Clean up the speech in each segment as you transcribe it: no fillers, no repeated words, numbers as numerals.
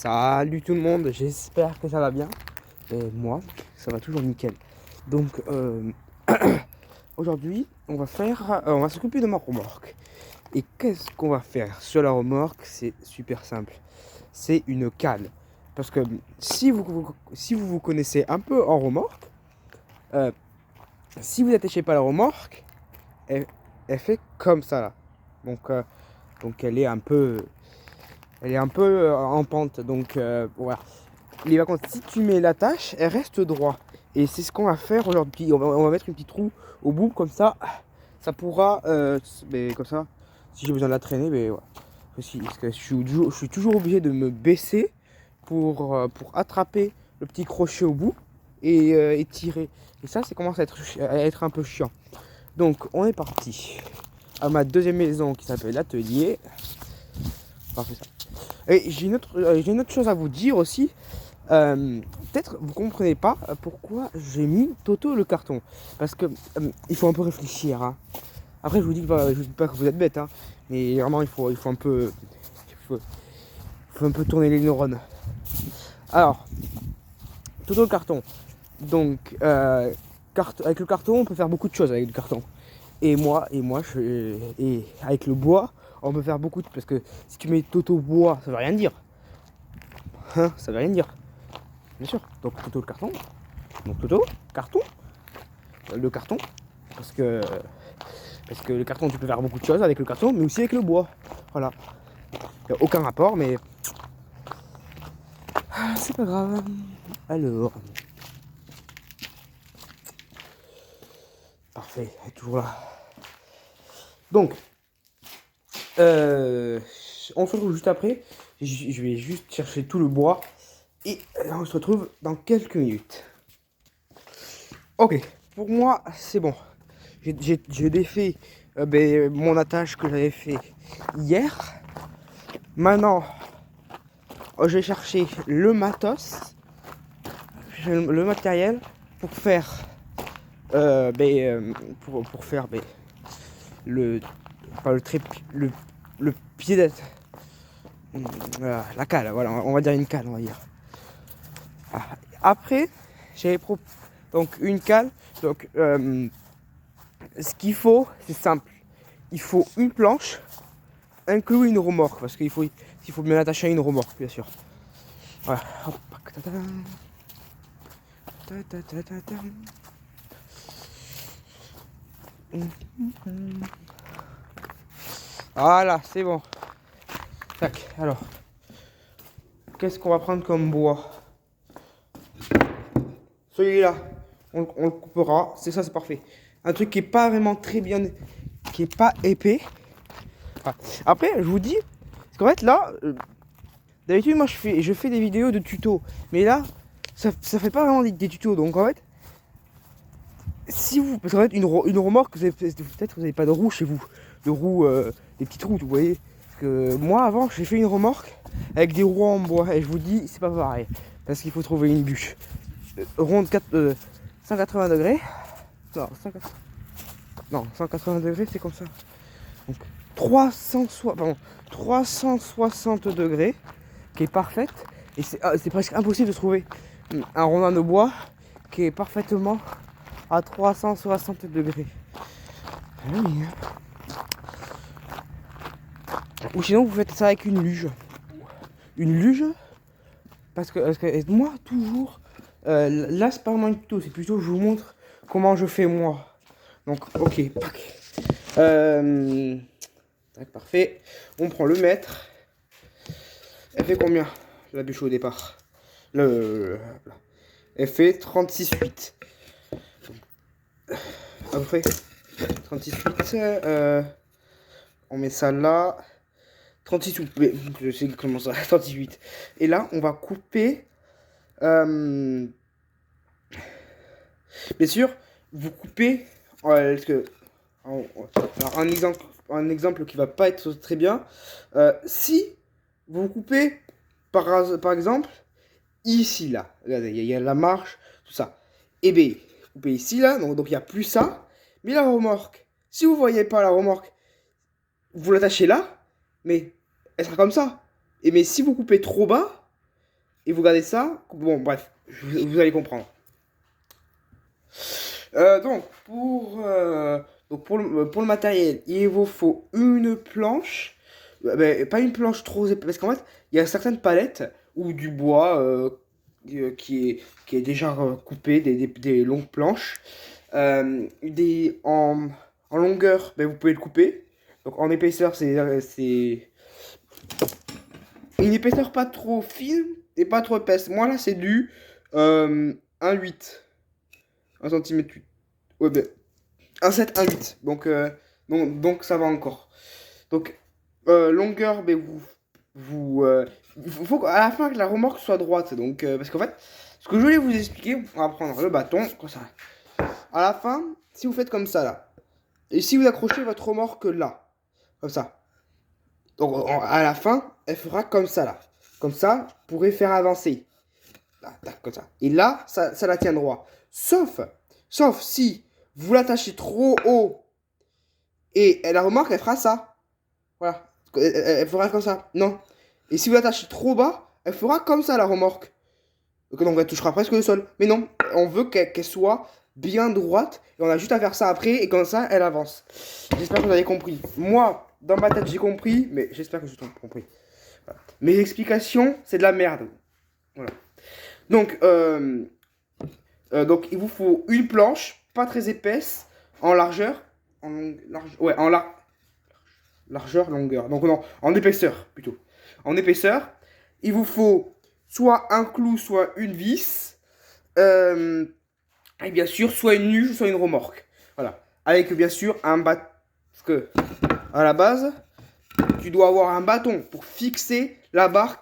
Salut tout le monde, j'espère que ça va bien. Et moi, ça va toujours nickel. Donc aujourd'hui, on va s'occuper de ma remorque. Et qu'est-ce qu'on va faire sur la remorque? C'est super simple. C'est une cale. Parce que si vous connaissez un peu en remorque, euh, si vous n'attachez pas la remorque, elle, elle fait comme ça là. Donc elle est un peu en pente. Donc voilà. Mais par contre, si tu mets l'attache, elle reste droit. Et c'est ce qu'on va faire aujourd'hui. On va mettre une petite roue au bout, comme ça pourra, mais comme ça, si j'ai besoin de la traîner, mais voilà. Parce que je suis toujours obligé de me baisser pour attraper le petit crochet au bout et tirer. Et ça, c'est commence à être un peu chiant. Donc, on est parti à ma deuxième maison qui s'appelle l'atelier. Parfait ça. Et j'ai une autre chose à vous dire aussi. Peut-être vous comprenez pas pourquoi j'ai mis Toto le carton. Parce que il faut un peu réfléchir. Hein. Après, je vous dis pas que vous êtes bête, hein, mais vraiment il faut un peu tourner les neurones. Alors, Toto le carton. Donc, avec le carton, on peut faire beaucoup de choses avec le carton. Et avec le bois, on peut faire beaucoup de... Parce que si tu mets Toto bois, ça veut rien dire. Hein, ça veut rien dire. Bien sûr. Donc Toto le carton. Donc Toto, carton. Le carton. Parce que le carton, tu peux faire beaucoup de choses avec le carton, mais aussi avec le bois. Voilà. Il n'y a aucun rapport, mais c'est pas grave. Alors. Parfait, elle est toujours là. Donc, on se retrouve juste après. Je vais juste chercher tout le bois. Et on se retrouve dans quelques minutes. Ok, pour moi, c'est bon. J'ai défait mon attache que j'avais fait hier. Maintenant, je vais chercher le matos, le matériel pour faire, pour faire le, pas le trépied, le pied d'être, la cale. Voilà, on va dire une cale, on va dire. Ah, après, donc une cale. Donc, ce qu'il faut, c'est simple. Il faut une planche, inclus une remorque, parce qu'il faut bien attacher à une remorque, bien sûr. Voilà. Hop. Voilà, c'est bon. Tac, alors. Qu'est-ce qu'on va prendre comme bois? Celui-là, on le coupera. C'est ça, c'est parfait. Un truc qui est pas vraiment très bien, qui est pas épais. Ah. Après, je vous dis, parce qu'en fait là, d'habitude moi je fais des vidéos de tutos, mais là, ça fait pas vraiment des tutos. Donc en fait, parce qu'en fait une remorque, peut-être vous avez pas de roue chez vous, de roues, des petites roues, vous voyez. Parce que moi avant, j'ai fait une remorque avec des roues en bois, et je vous dis, c'est pas pareil, parce qu'il faut trouver une bûche ronde 180 degrés. Non, 180 degrés, c'est comme ça. Donc 360 degrés, qui est parfaite. Et c'est presque impossible de trouver un rondin de bois qui est parfaitement à 360 degrés. Ah oui. Ou sinon vous faites ça avec une luge. Une luge, parce que moi toujours, là c'est pas vraiment une tuto, c'est plutôt je vous montre comment je fais moi. Donc ok, tac, parfait. On prend le mètre. Elle fait combien la bûche au départ? Elle fait 36,8. À peu près 36,8. On met ça là. 36,8. Mais je sais comment ça. 38. Et là, on va couper. Bien sûr, vous coupez. Parce que, alors un exemple qui va pas être très bien. Si vous coupez par exemple ici là, regardez, il y a la marche, tout ça. Et bien, vous coupez ici là, donc il n'y a plus ça. Mais la remorque, si vous voyez pas la remorque, vous l'attachez là, mais elle sera comme ça. Et mais si vous coupez trop bas, et vous gardez ça. Bon, bref, vous allez comprendre. Donc pour le matériel, il vous faut une planche. Pas une planche trop épais, parce qu'en fait, il y a certaines palettes ou du bois qui est déjà coupé, des longues planches. En longueur, vous pouvez le couper. Donc en épaisseur, c'est une épaisseur pas trop fine et pas trop épaisse. Moi là, c'est du 1,8. 1 cm 8. Ouais, 1,7, 1,8. Donc ça va encore. Donc, longueur, il faut à la fin que la remorque soit droite. Donc, parce qu'en fait, ce que je voulais vous expliquer, on va prendre le bâton, comme ça. À la fin, si vous faites comme ça, là, et si vous accrochez votre remorque là, comme ça. Donc, à la fin, elle fera comme ça, là. Comme ça, vous pourrez faire avancer. Là, tac, comme ça. Et là, ça la tient droit. Sauf si vous l'attachez trop haut et la remorque, elle fera ça. Voilà. Elle fera comme ça. Non. Et si vous l'attachez trop bas, elle fera comme ça, la remorque. Donc elle touchera presque le sol. Mais non, on veut qu'elle soit bien droite. Et on a juste à faire ça après. Et comme ça, elle avance. J'espère que vous avez compris. Moi, dans ma tête, j'ai compris. Mais j'espère que j'ai compris. Voilà. Mes explications, c'est de la merde. Voilà. Donc, il vous faut une planche, pas très épaisse, en largeur. Largeur, longueur. Donc non, en épaisseur plutôt. En épaisseur, il vous faut soit un clou, soit une vis. Et bien sûr, soit une luge, soit une remorque. Voilà. Avec bien sûr un bâton. Parce que, à la base, tu dois avoir un bâton pour fixer la barre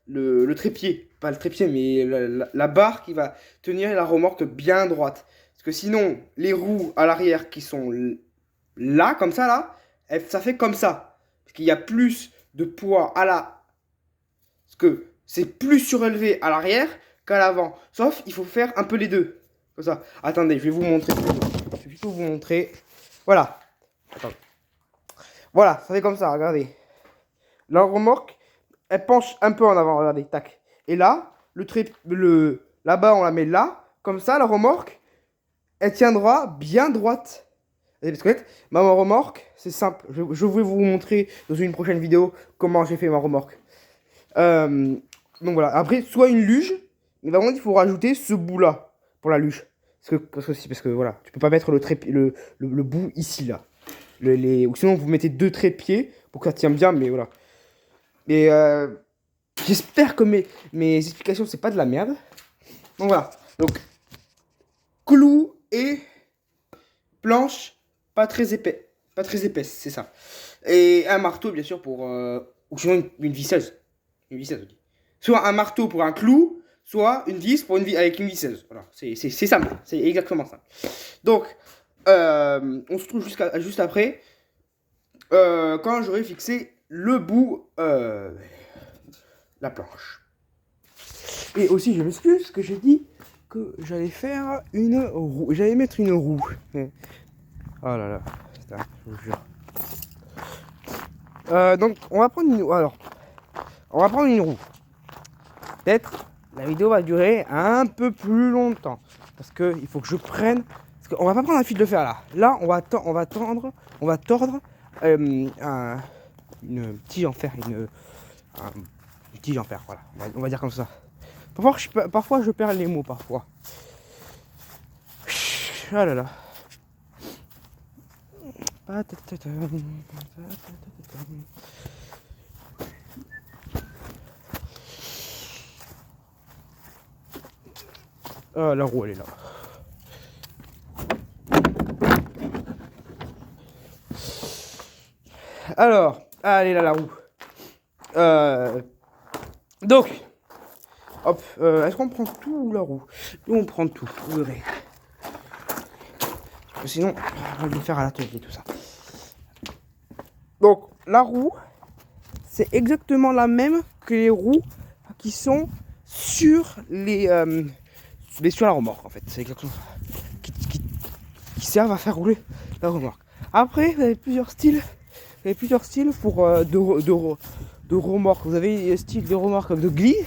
le trépied. Pas le trépied, mais la barre qui va tenir la remorque bien droite. Parce que sinon, les roues à l'arrière qui sont là, comme ça, là, ça fait comme ça. Parce qu'il y a plus de poids parce que c'est plus surélevé à l'arrière qu'à l'avant. Sauf, il faut faire un peu les deux. Comme ça. Attendez, je vais vous montrer. Je vais plutôt vous montrer. Voilà. Attendez. Voilà, ça fait comme ça, regardez. La remorque, elle penche un peu en avant, regardez, tac. Et là, là-bas, on la met là. Comme ça, la remorque, elle tiendra bien droite. Parce que ma remorque, c'est simple. Je vais vous montrer dans une prochaine vidéo comment j'ai fait ma remorque. Donc voilà. Après, soit une luge, mais par contre, il faut rajouter ce bout-là pour la luge. Parce que voilà, tu peux pas mettre le bout ici, là. Ou sinon, vous mettez 2 trépieds pour que ça tienne bien, mais voilà. Et j'espère que mes explications, c'est pas de la merde. Donc voilà. Donc, clou et planche. Pas très épaisse, c'est ça. Et un marteau, bien sûr, ou sinon une visseuse. Une visseuse, ok. Soit un marteau pour un clou, soit une vis avec une visseuse. Voilà, c'est simple, c'est exactement ça. Donc, on se retrouve juste après, quand j'aurai fixé le bout, la planche. Et aussi, je m'excuse que j'ai dit que j'allais faire une roue. J'allais mettre une roue. Oh là là, putain, je vous jure. Donc, on va prendre une roue. Peut-être la vidéo va durer un peu plus longtemps. Parce qu'il faut que je prenne. Parce qu'on va pas prendre un fil de fer là. Là, on va tordre une tige en fer. Une tige en fer, voilà. On va dire comme ça. Parfois, je perds les mots, parfois. Ah là là. Ah, la roue, elle est là. Alors, allez là, la roue. Donc, hop, est-ce qu'on prend tout ou la roue? Nous, on prend tout, vous verrez. Sinon, on va le faire à l'atelier, tout ça. Donc, la roue, c'est exactement la même que les roues qui sont sur sur la remorque, en fait. C'est exactement ça. Qui servent à faire rouler la remorque. Après, vous avez plusieurs styles. Pour de remorque. Vous avez le style de remorque de glisse.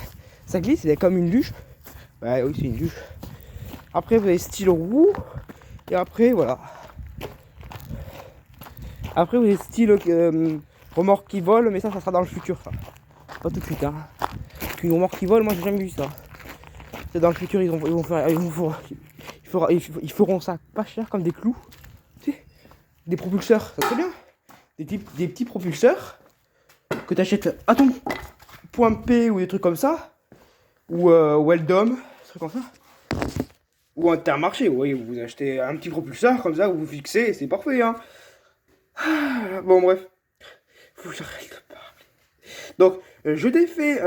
Ça glisse, c'est comme une luge. Ouais, oui, c'est une luge. Après, vous avez style roue. Et après, voilà. Après, vous avez style remorque qui vole, mais ça sera dans le futur, ça. Pas tout de suite, hein. Une remorque qui vole, moi, j'ai jamais vu ça. C'est dans le futur, ils feront ça pas cher comme des clous. Tu sais, des propulseurs, ça serait bien. Des petits propulseurs que tu achètes à ton point P ou des trucs comme ça. Ou Weldom, des trucs comme ça. Ou Intermarché, vous voyez, vous achetez un petit propulseur comme ça, vous fixez et c'est parfait, hein. Bon, bref. Faut que j'arrête de parler. Donc, je défais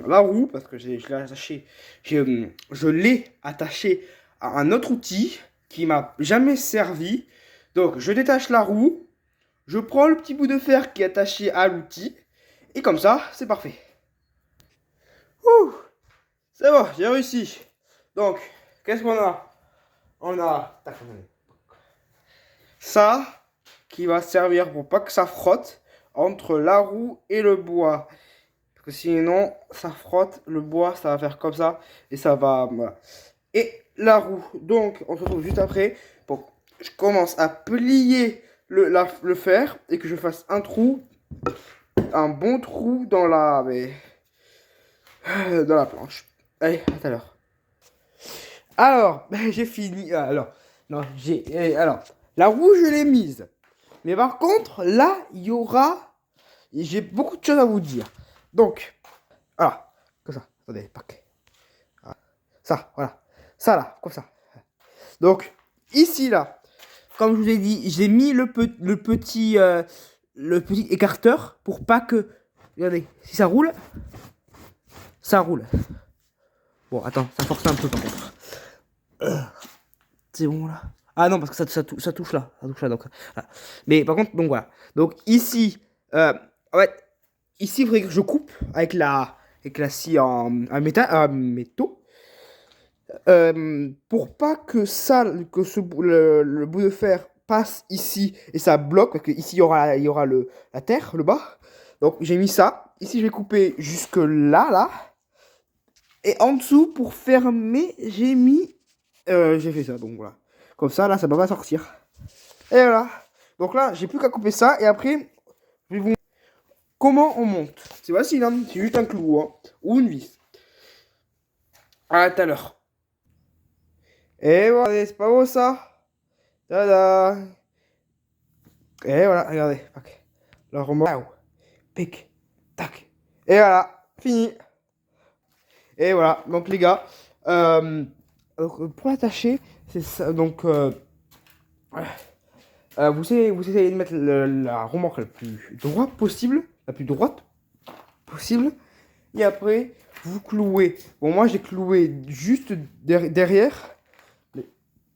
la roue parce que je l'ai attaché. Je l'ai attaché à un autre outil qui m'a jamais servi. Donc, je détache la roue. Je prends le petit bout de fer qui est attaché à l'outil. Et comme ça, c'est parfait. Ouh, c'est bon, j'ai réussi. Donc, qu'est-ce qu'on a? On a ça qui va servir pour pas que ça frotte entre la roue et le bois. Parce que sinon, ça frotte, le bois, ça va faire comme ça. Et ça va... Voilà. Et la roue. Donc, on se retrouve juste après. Bon, je commence à plier le fer et que je fasse un trou. Un bon trou dans dans la planche. Allez, à tout à l'heure. Alors, j'ai fini. Alors, non, alors, la roue, je l'ai mise. Mais par contre, là, il y aura... J'ai beaucoup de choses à vous dire. Donc, voilà, comme ça. Attendez, pack. Voilà. Ça, voilà. Ça, là, comme ça. Donc, ici, là, comme je vous ai dit, j'ai mis le petit écarteur pour pas que... Regardez, si ça roule, ça roule. Bon, attends, ça force un peu par contre. C'est bon là. Ah non, parce que ça touche là. Ça touche là, donc. Voilà. Mais par contre, donc voilà. Donc ici, en fait, ici, il faudrait que je coupe avec la scie en métaux. Pour pas que le bout de fer passe ici et ça bloque, parce que ici il y aura la terre, le bas. Donc j'ai mis ça. Ici, je vais couper jusque là. Et en dessous, pour fermer, j'ai fait ça, donc voilà. Comme ça, là, ça va pas sortir. Et voilà. Donc là, j'ai plus qu'à couper ça. Et après, je vais vous montrer comment on monte. C'est facile, hein. C'est juste un clou, hein, ou une vis. À tout à l'heure. Et voilà, c'est pas beau ça. Tada. Et voilà, regardez. La remorque. Pic. Tac. Et voilà, fini. Et voilà, donc les gars, pour l'attacher, c'est ça. Donc, vous essayez de mettre la remorque la plus droite possible, et après, vous clouez. Bon, moi j'ai cloué juste derrière, mais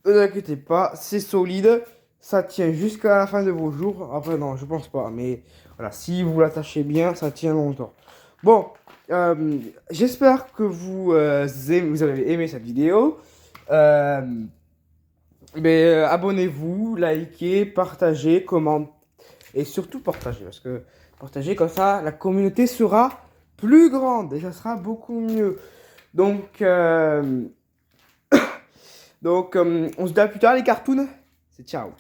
ne vous inquiétez pas, c'est solide, ça tient jusqu'à la fin de vos jours. Après, non, je pense pas, mais voilà, si vous l'attachez bien, ça tient longtemps. Bon. J'espère que vous avez aimé cette vidéo. Abonnez-vous, likez, partagez, commentez et surtout partagez parce que partagez comme ça, la communauté sera plus grande et ça sera beaucoup mieux. Donc, on se dit à plus tard les cartoons. C'est ciao.